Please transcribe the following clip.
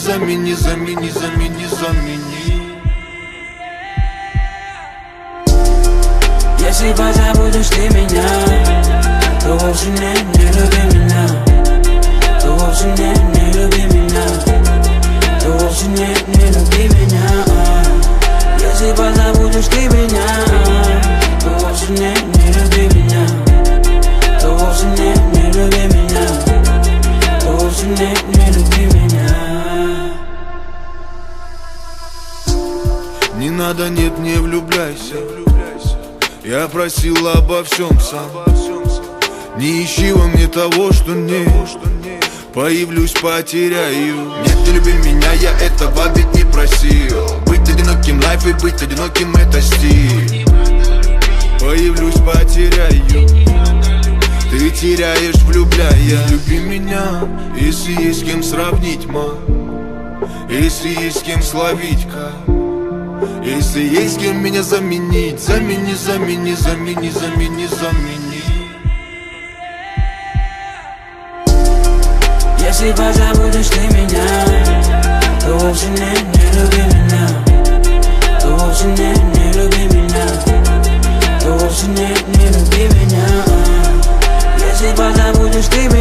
замени, замени, замени, замени. Если позабудешь ты меня, то вовсе не люби меня, то вовсе не люби меня, то вовсе не люби меня. Если позабудешь ты меня, то вовсе не люби меня, то вовсе не люби меня, то вовсе не люби меня. Не надо, нет, не влюбляйся. Я просил обо всем сам. Не ищи во мне того, что нет. Появлюсь, потеряю. Нет, не люби меня, я этого ведь не просил. Быть одиноким лайф и быть одиноким это стиль. Появлюсь, потеряю. Ты теряешь, влюбляя. Люби меня, если есть с кем сравнить, ма. Если есть с кем словить, как. Если есть с кем меня заменить. Замени, замени, замени, замени, замени. Если позабудешь ты меня, то вовсе не люби меня, то вовсе не люби меня, то вовсе не люби меня. Если позабудешь ты меня,